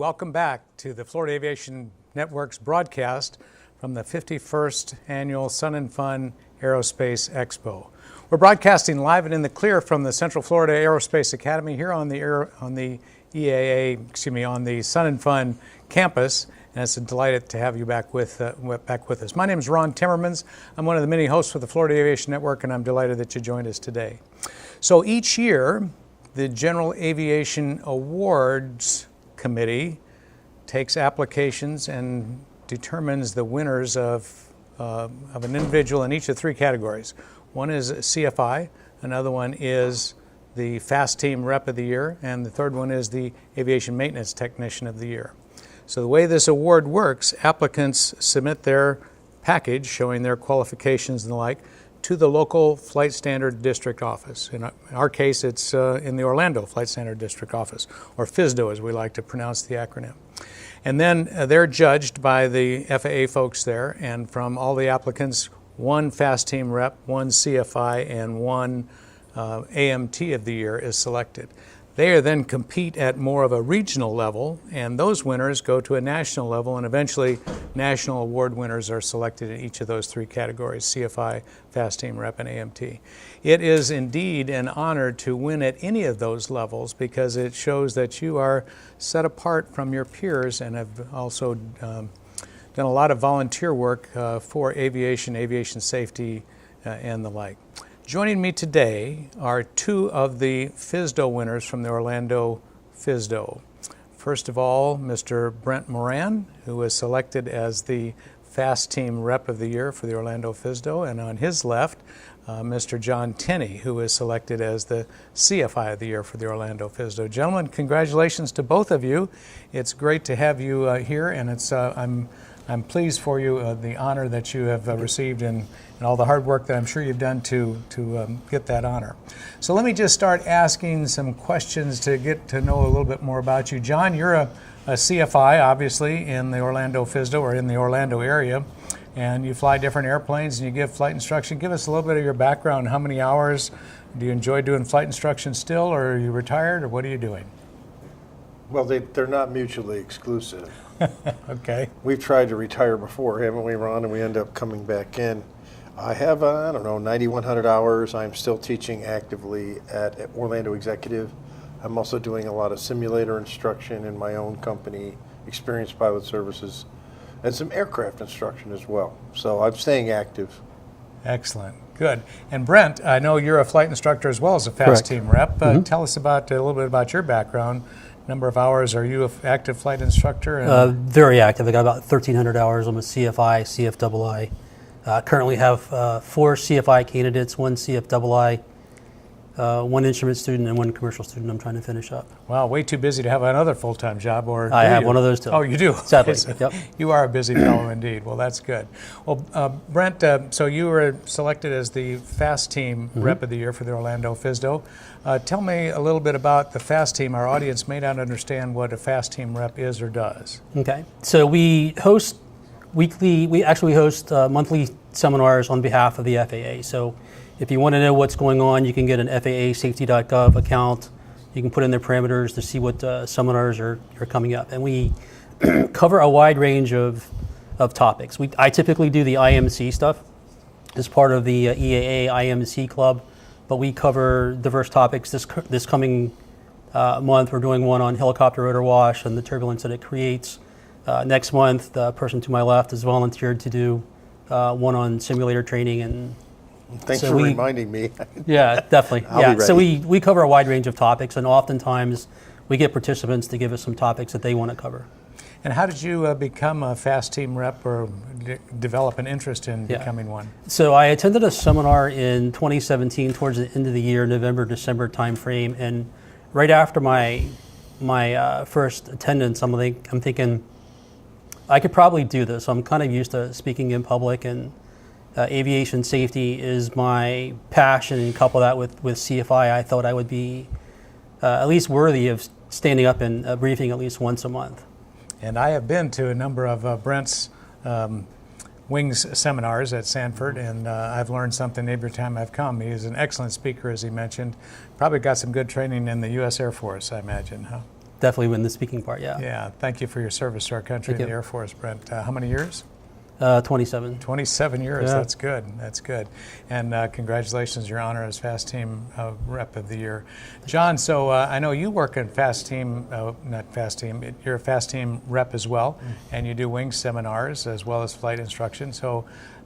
welcome back to the Florida Aviation Network's broadcast from the 51st Annual Sun and Fun Aerospace Expo. We're broadcasting live and in the clear from the Central Florida Aerospace Academy here on the EAA, on the Sun and Fun campus, and it's a delight to have you back with us. My name is Ron Timmermans. I'm one of the many hosts for the Florida Aviation Network, and I'm delighted that you joined us today. So each year, the General Aviation Awards Committee takes applications and determines the winners of an individual in each of three categories. One is CFI, another one is the FAASTeam Rep of the Year, and the third one is the Aviation Maintenance Technician of the Year. So the way this award works, applicants submit their package showing their qualifications and the like to the local Flight Standard District Office. In our case, it's in the Orlando Flight Standard District Office, or FAASTeam as we like to pronounce the acronym. And then they're judged by the FAA folks there, and from all the applicants, one FAASTeam Rep, one CFI, and one AMT of the Year is selected. They then compete at more of a regional level, and those winners go to a national level, and eventually national award winners are selected in each of those three categories: CFI, FAASTeam Rep, and AMT. It is indeed an honor to win at any of those levels because it shows that you are set apart from your peers and have also done a lot of volunteer work for aviation safety, and the like. Joining me today are two of the FAASTeam winners from the Orlando FAASTeam. First of all, Mr. Brent Moran, who was selected as the FAASTeam Rep of the Year for the Orlando FAASTeam, and on his left, Mr. John Tenney, who was selected as the CFI of the Year for the Orlando FAASTeam. Gentlemen, congratulations to both of you. It's great to have you here, and it's I'm pleased for you, the honor that you have received and all the hard work that I'm sure you've done to get that honor. So let me just start asking some questions to get to know a little bit more about you. John, you're a CFI, obviously, in the Orlando FAASTeam, or in the Orlando area, and you fly different airplanes and you give flight instruction. Give us a little bit of your background. How many hours do you enjoy doing flight instruction still, or are you retired, or what are you doing? Well, they're not mutually exclusive. Okay. We've tried to retire before, haven't we, Ron? And we end up coming back in. I have, 9,100 hours. I'm still teaching actively at Orlando Executive. I'm also doing a lot of simulator instruction in my own company, Experienced Pilot Services, and some aircraft instruction as well. So I'm staying active. Excellent. Good. And Brent, I know you're a flight instructor as well as a FAASTeam Rep. Tell us a little bit about your background. Number of hours, are you an active flight instructor? Very active. I got about 1,300 hours. I'm a CFI, CFII. Currently have 4 CFI candidates, 1 CFII, 1 instrument student, and 1 commercial student I'm trying to finish up. Wow, way too busy to have another full-time job, or I have one of those too. Oh, you do? Sadly, yep. You are a busy fellow indeed. Well, that's good. Well, Brent, so you were selected as the FAASTeam Rep of the Year for the Orlando FAASTeam. Tell me a little bit about the FAASTeam. Our audience may not understand what a FAASTeam Rep is or does. Okay. So we host monthly seminars on behalf of the FAA. So if you want to know what's going on, you can get an FAAsafety.gov account. You can put in their parameters to see what seminars are coming up. And we cover a wide range of topics. I typically do the IMC stuff as part of the EAA IMC club, but we cover diverse topics. This coming month, we're doing one on helicopter rotor wash and the turbulence that it creates. Next month, the person to my left has volunteered to do one on simulator training. And thanks for reminding me. Yeah, definitely. I'll be ready. So we cover a wide range of topics, and oftentimes we get participants to give us some topics that they want to cover. And how did you become a FAASTeam Rep, or develop an interest in becoming one? So I attended a seminar in 2017 towards the end of the year, November, December timeframe, and right after my first attendance, I'm thinking I could probably do this. I'm kind of used to speaking in public, and aviation safety is my passion, and couple that with CFI, I thought I would be at least worthy of standing up and briefing at least once a month. And I have been to a number of Brent's wings seminars at Sanford, and I've learned something every time I've come. He is an excellent speaker, as he mentioned. Probably got some good training in the U.S. Air Force, I imagine, huh? definitely in the speaking part, yeah. Yeah, thank you for your service to our country Thank and the you. Air Force, Brent. How many years? 27. 27 years, Yeah. That's good, that's good. And congratulations, your honor as FAASTeam Rep of the Year. John, so I know you work in FAASTeam, not FAASTeam, you're a FAASTeam Rep as well, and you do wing seminars as well as flight instruction. So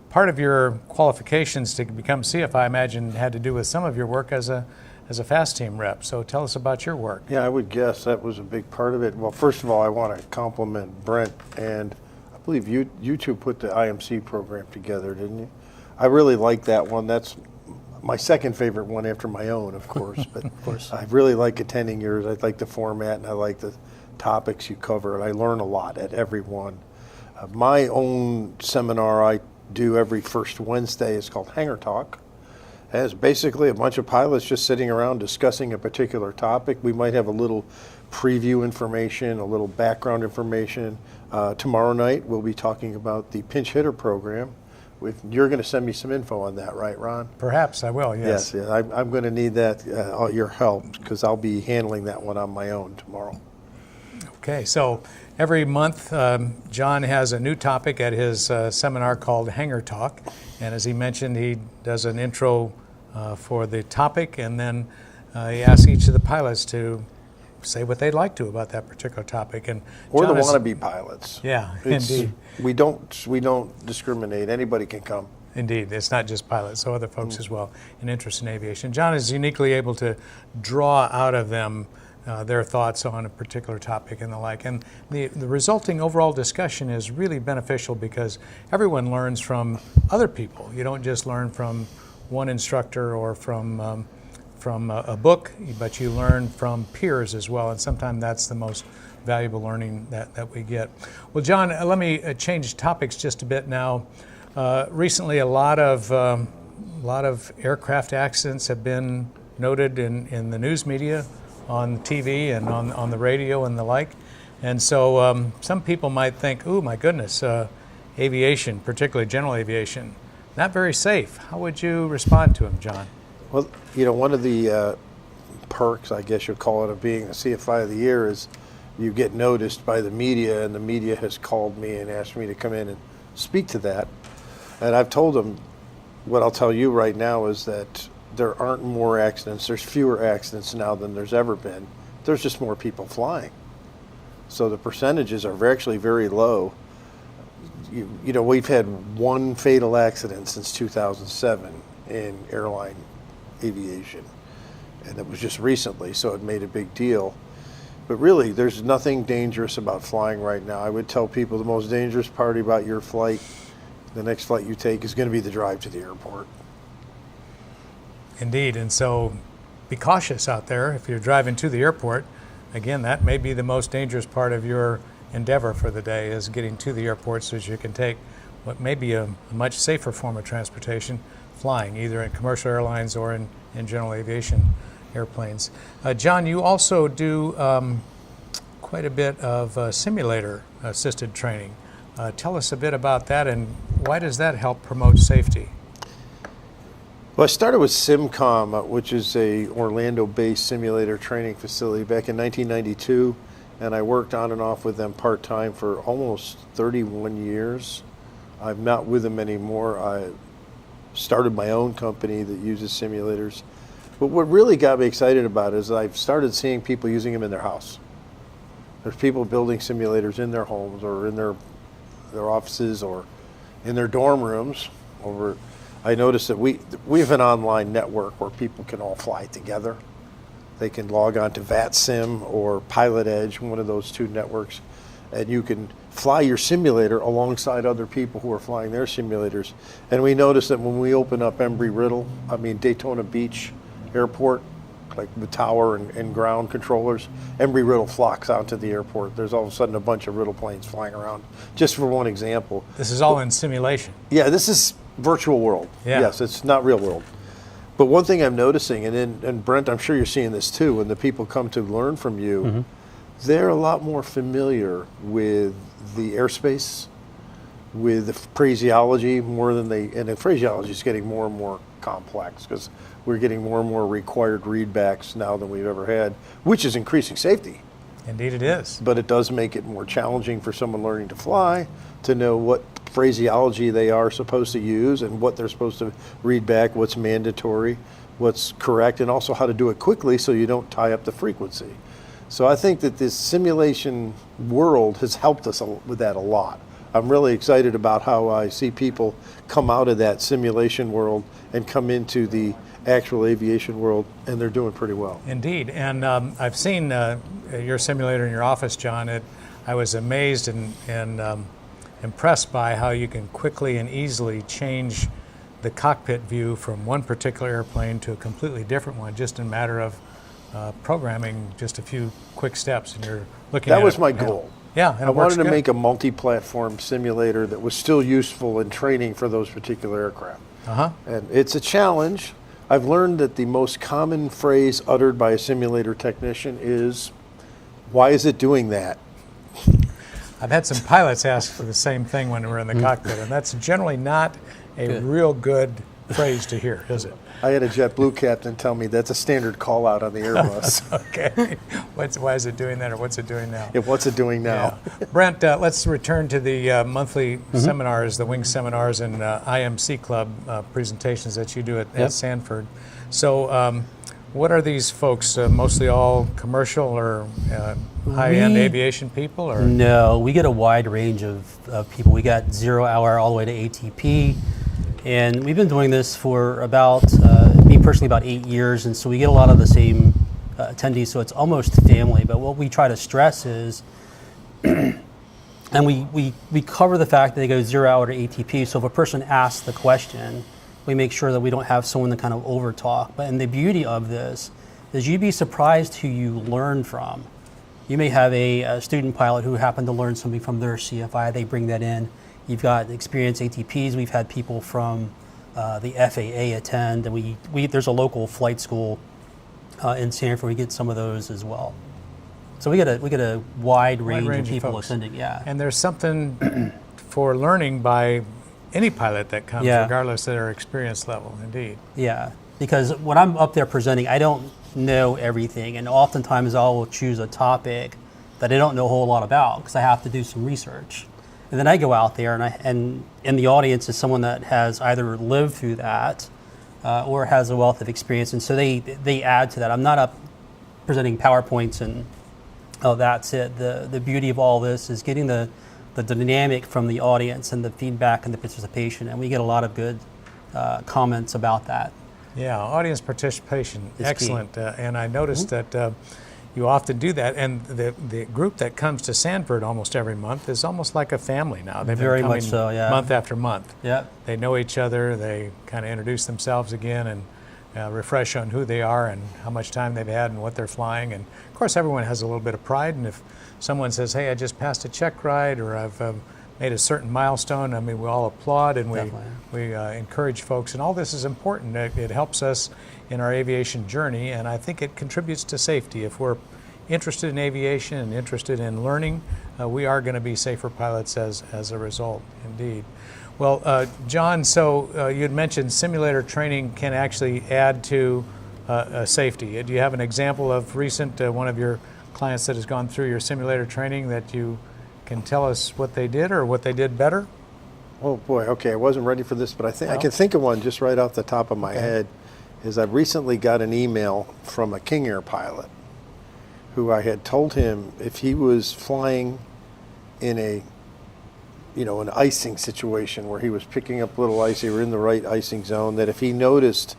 part of your qualifications to become CFI, I imagine, had to do with some of your work as a FAASTeam Rep. So tell us about your work. Yeah, I would guess that was a big part of it. Well, first of all, I want to compliment Brent, and I believe you two put the IMC program together, didn't you? I really like that one. That's my second favorite one after my own, of course. But Of course. I really like attending yours. I like the format, and I like the topics you cover, and I learn a lot at every one. My own seminar I do every first Wednesday is called Hangar Talk. And it's basically a bunch of pilots just sitting around discussing a particular topic. We might have a little preview information, a little background information. Tomorrow night we'll be talking about the pinch hitter program. You're going to send me some info on that, right, Ron? Perhaps I will, yes. Yes, I'm going to need that, your help, because I'll be handling that one on my own tomorrow. Okay, so every month John has a new topic at his seminar called Hangar Talk, and as he mentioned, he does an intro for the topic, and then he asks each of the pilots to say what they'd like to about that particular topic. And Or John the is- wannabe pilots. Yeah, It's- indeed. We don't discriminate. Anybody can come. Indeed, it's not just pilots, so other folks as well in interest in aviation. John is uniquely able to draw out of them their thoughts on a particular topic and the like. And the resulting overall discussion is really beneficial because everyone learns from other people. You don't just learn from one instructor or from a book, but you learn from peers as well. And sometimes that's the most valuable learning that we get. Well, John, let me change topics just a bit now. Recently, a lot of aircraft accidents have been noted in the news media, on TV and on the radio and the like. And so some people might think, oh my goodness, aviation, particularly general aviation, not very safe. How would you respond to him, John? Well, one of the perks, I guess you'll call it, of being a CFI of the Year is you get noticed by the media, and the media has called me and asked me to come in and speak to that. And I've told them, what I'll tell you right now is that there aren't more accidents. There's fewer accidents now than there's ever been. There's just more people flying. So the percentages are actually very low. We've had one fatal accident since 2007 in airline aviation, and it was just recently, so it made a big deal. But really, there's nothing dangerous about flying right now. I would tell people the most dangerous part about your flight, the next flight you take, is going to be the drive to the airport. Indeed, and so be cautious out there if you're driving to the airport. Again, that may be the most dangerous part of your endeavor for the day, is getting to the airport so that you can take what may be a much safer form of transportation, flying, either in commercial airlines or in general aviation airplanes. John, you also do quite a bit of simulator-assisted training. Tell us a bit about that, and why does that help promote safety? Well, I started with SimCom, which is a Orlando-based simulator training facility back in 1992, and I worked on and off with them part-time for almost 31 years. I'm not with them anymore. I started my own company that uses simulators. But what really got me excited about it is I've started seeing people using them in their house. There's people building simulators in their homes or in their offices or in their dorm rooms. I noticed that we have an online network where people can all fly together. They can log on to VATSIM or Pilot Edge, one of those two networks, and you can fly your simulator alongside other people who are flying their simulators. And we noticed that when we open up Daytona Beach Airport, like the tower and ground controllers, Embry-Riddle flocks onto the airport. There's all of a sudden a bunch of Riddle planes flying around, just for one example. This is all in simulation. Yeah, this is virtual world. Yeah. Yes, it's not real world. But one thing I'm noticing, and Brent, I'm sure you're seeing this too, when the people come to learn from you, they're a lot more familiar with the airspace, with the phraseology more than and the phraseology is getting more and more complex because we're getting more and more required readbacks now than we've ever had, which is increasing safety. Indeed it is. But it does make it more challenging for someone learning to fly to know what phraseology they are supposed to use and what they're supposed to read back, what's mandatory, what's correct, and also how to do it quickly so you don't tie up the frequency. So I think that this simulation world has helped us with that a lot. I'm really excited about how I see people come out of that simulation world and come into the actual aviation world, and they're doing pretty well. Indeed, and I've seen your simulator in your office, John. I was amazed and impressed by how you can quickly and easily change the cockpit view from one particular airplane to a completely different one, just in a matter of programming just a few quick steps, and you're looking at it. That was my goal. Yeah, and I wanted to make a multi-platform simulator that was still useful in training for those particular aircraft. And it's a challenge. I've learned that the most common phrase uttered by a simulator technician is, "Why is it doing that?" I've had some pilots ask for the same thing when we're in the cockpit, and that's generally not a real good phrase to hear, is it? I had a JetBlue captain tell me that's a standard call out on the Airbus. Okay. Why is it doing that, or what's it doing now? Yeah, what's it doing now? Yeah. Brent, let's return to the monthly seminars, the Wings seminars and IMC Club presentations that you do at Sanford. So what are these folks, mostly all commercial or high-end aviation people? Or? No, we get a wide range of people. We got 0 hour all the way to ATP. And we've been doing this for about, me personally, about 8 years. And so we get a lot of the same attendees. So it's almost family. But what we try to stress is, and we cover the fact that they go 0 hour to ATP. So if a person asks the question, we make sure that we don't have someone to kind of over talk. But and the beauty of this is you'd be surprised who you learn from. You may have a student pilot who happened to learn something from their CFI. They bring that in. You've got experienced ATPs. We've had people from the FAA attend, and there's a local flight school in Sanford. We get some of those as well. So we get a wide range of people attending. Yeah, and there's something for learning by any pilot that comes, regardless of their experience level. Indeed. Yeah, because when I'm up there presenting, I don't know everything, and oftentimes I will choose a topic that I don't know a whole lot about because I have to do some research. And then I go out there, and in the audience is someone that has either lived through that or has a wealth of experience, and so they add to that. I'm not up presenting PowerPoints and that's it. The beauty of all this is getting the dynamic from the audience and the feedback and the participation, and we get a lot of good comments about that. Yeah, audience participation, excellent. And I noticed that you often do that, and the group that comes to Sanford almost every month is almost like a family now. They've Very been coming much so, yeah. month after month. Yeah. They know each other, they kind of introduce themselves again and refresh on who they are and how much time they've had and what they're flying. And of course everyone has a little bit of pride, and if someone says, hey, I just passed a check ride, or I've made a certain milestone, I mean, we all applaud and we encourage folks, and all this is important. It helps us in our aviation journey, and I think it contributes to safety. If we're interested in aviation and interested in learning, we are going to be safer pilots as a result, indeed. Well, John, so you had mentioned simulator training can actually add to safety. Do you have an example of recent, one of your clients that has gone through your simulator training that you can tell us what they did or what they did better? Oh boy, okay, I wasn't ready for this, but I can think of one just right off the top of my head. Is I recently got an email from a King Air pilot who I had told him if he was flying in an icing situation where he was picking up little ice, they were in the right icing zone, that if he noticed,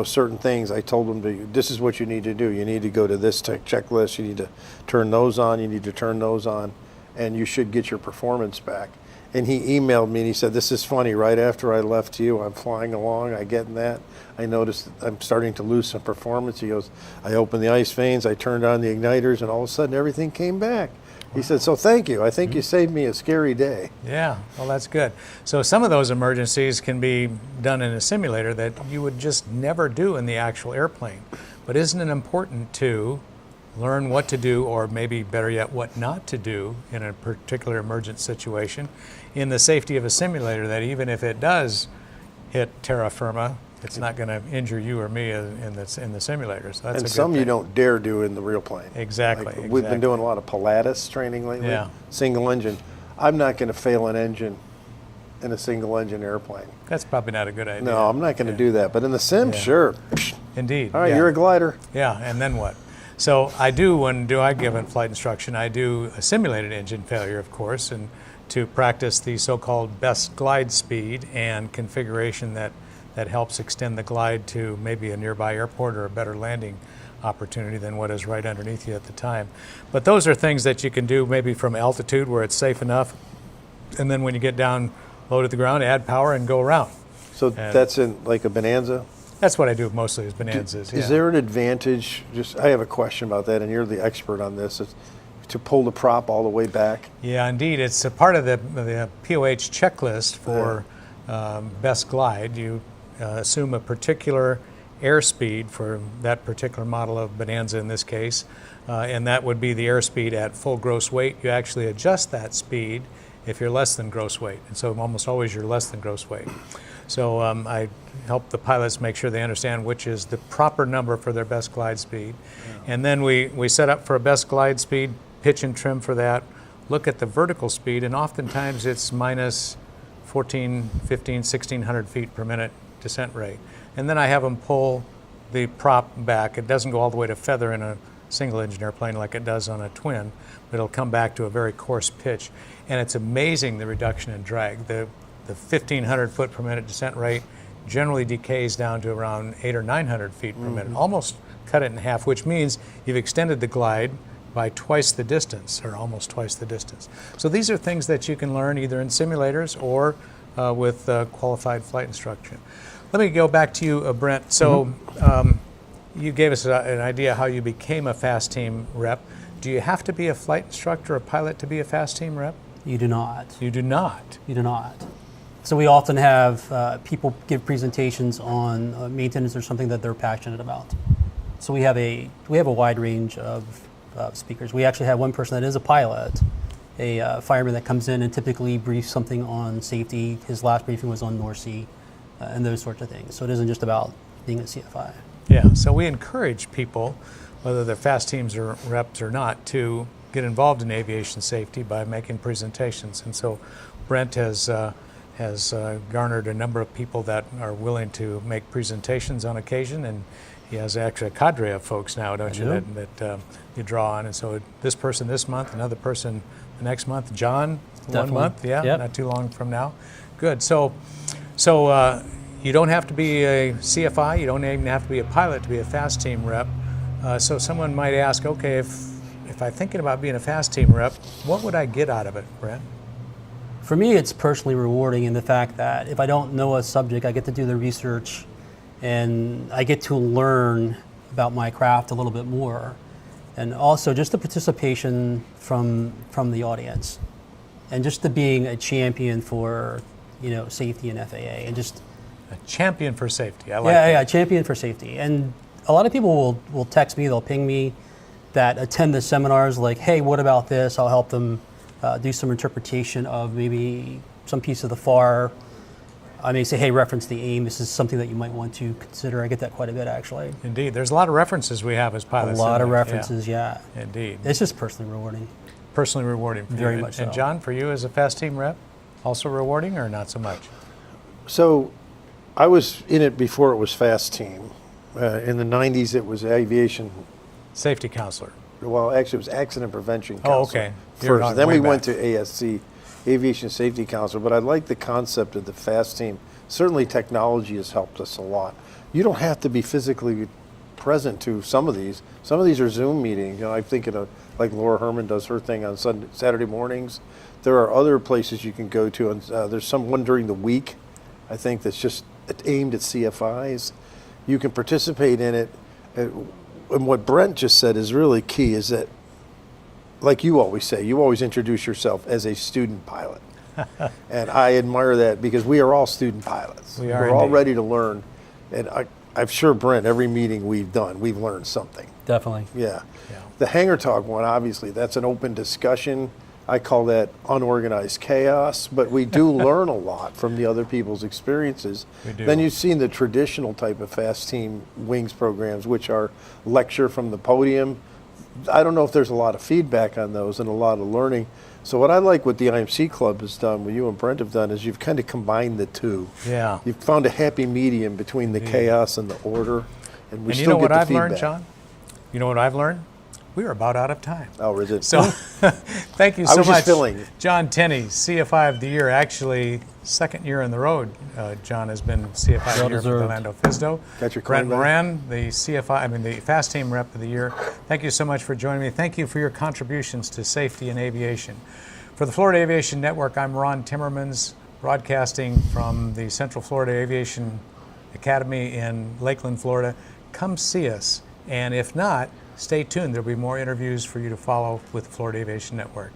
certain things, I told him this is what you need to do. You need to go to this checklist, you need to turn those on, you need to turn those on, and you should get your performance back. And he emailed me and he said, this is funny, right after I left you, I'm flying along, I get in that, I noticed I'm starting to lose some performance. He goes, I opened the ice vanes, I turned on the igniters, and all of a sudden everything came back. He said, so thank you. I think you saved me a scary day. Yeah, well, that's good. So some of those emergencies can be done in a simulator that you would just never do in the actual airplane. But isn't it important to learn what to do, or maybe better yet, what not to do in a particular emergent situation in the safety of a simulator, that even if it does hit terra firma, It's not going to injure you or me in the simulators. So that's And a good some you thing. don't dare do in the real plane. Exactly. We've been exactly. doing a lot of Pilatus training lately. Yeah. Single engine. I'm not going to fail an engine in a single engine airplane. That's probably not a good idea. No, I'm not going to do that. But in the sim, Yeah. sure. Indeed. All right, yeah. you're a glider. Yeah, and then what? So I do, when I give a flight instruction, I do a simulated engine failure, of course, and to practice the so-called best glide speed and configuration that helps extend the glide to maybe a nearby airport or a better landing opportunity than what is right underneath you at the time. But those are things that you can do maybe from altitude where it's safe enough, and then when you get down low to the ground, add power and go around. So that's in like a Bonanza? That's what I do mostly is Bonanzas. Is there an advantage, I have a question about that, and you're the expert on this, is to pull the prop all the way back? Yeah, indeed. It's a part of the POH checklist for best glide. You assume a particular airspeed for that particular model of Bonanza in this case, and that would be the airspeed at full gross weight. You actually adjust that speed if you're less than gross weight, and so almost always you're less than gross weight. So I help the pilots make sure they understand which is the proper number for their best glide speed. Yeah. And then we set up for a best glide speed, pitch and trim for that, look at the vertical speed, and oftentimes it's minus 14, 15, 1600 feet per minute descent rate. And then I have them pull the prop back. It doesn't go all the way to feather in a single engine airplane like it does on a twin, but it'll come back to a very coarse pitch. And it's amazing the reduction in drag. The 1500 foot per minute descent rate generally decays down to around 800 or 900 feet per minute, almost cut it in half, which means you've extended the glide by twice the distance, or almost twice the distance. So these are things that you can learn either in simulators or with qualified flight instruction. Let me go back to you, Brent. So you gave us an idea how you became a FAASTeam rep. Do you have to be a flight instructor or pilot to be a FAASTeam rep? You do not. You do not. You do not. So we often have people give presentations on maintenance or something that they're passionate about. So we have a wide range of speakers. We actually have one person that is a pilot, a fireman that comes in and typically briefs something on safety. His last briefing was on North Sea and those sorts of things. So it isn't just about being a CFI. Yeah, so we encourage people, whether they're FAASTeams or reps or not, to get involved in aviation safety by making presentations. And so Brent has garnered a number of people that are willing to make presentations on occasion, and he has actually a cadre of folks now, don't you, that you draw on. And so this person this month, another person the next month, John, Definitely. 1 month, yeah, Yep. not too long from now. Good. So you don't have to be a CFI, you don't even have to be a pilot to be a FAASTeam rep. So someone might ask, okay, if I'm thinking about being a FAASTeam rep, what would I get out of it, Brent? For me, it's personally rewarding in the fact that if I don't know a subject, I get to do the research and I get to learn about my craft a little bit more. And also just the participation from the audience and just the being a champion for, safety and FAA and just A champion for safety. I like yeah, that. yeah, champion for safety. And a lot of people will text me, they'll ping me that attend the seminars like, hey, what about this? I'll help them do some interpretation of maybe some piece of the FAR. I may say, hey, reference the AIM. This is something that you might want to consider. I get that quite a bit, actually. Indeed. There's a lot of references we have as pilots. A lot of isn't there? references, yeah. Indeed. It's just personally rewarding. Personally rewarding for Very you. much And so. John, for you as a FAASTeam rep, also rewarding or not so much? So I was in it before it was FAASTeam. In the 90s, it was aviation. Safety counselor. Well, actually, it was accident prevention Oh, counselor okay. You're first. not Then way we went back. to ASC, aviation safety counselor. But I like the concept of the FAASTeam. Certainly, technology has helped us a lot. You don't have to be physically present to some of these. Some of these are Zoom meetings. I'm thinking of like Laura Herman does her thing on Saturday mornings. There are other places you can go to, and there's one during the week, I think, that's just aimed at CFIs. You can participate in it. And what Brent just said is really key, is that, like you always say, you always introduce yourself as a student pilot. And I admire that because we are all student pilots. We are We're all indeed. ready to learn. And I'm sure, Brent, every meeting we've done, we've learned something. Definitely. Yeah. Yeah. The hangar talk one, obviously, that's an open discussion. I call that unorganized chaos, but we do learn a lot from the other people's experiences. We do. Then you've seen the traditional type of FAASTeam wings programs, which are lecture from the podium. I don't know if there's a lot of feedback on those and a lot of learning. So what I like what the IMC Club has done, what you and Brent have done, is you've kind of combined the two. Yeah. You've found a happy medium between the chaos and the order, and we And you still know get what the I've feedback. learned, John? You know what I've learned? We are about out of time. Oh, is it? So thank you I so was much, just filling. John Tenney, CFI of the Year. Actually, second year in the road, John has been CFI of the Well Year for deserved. Orlando FAASTeam. Got your Brent coin back? Moran, the FAASTeam Rep of the Year. Thank you so much for joining me. Thank you for your contributions to safety in aviation. For the Florida Aviation Network, I'm Ron Timmermans, broadcasting from the Central Florida Aviation Academy in Lakeland, Florida. Come see us, and if not, stay tuned. There'll be more interviews for you to follow with the Florida Aviation Network.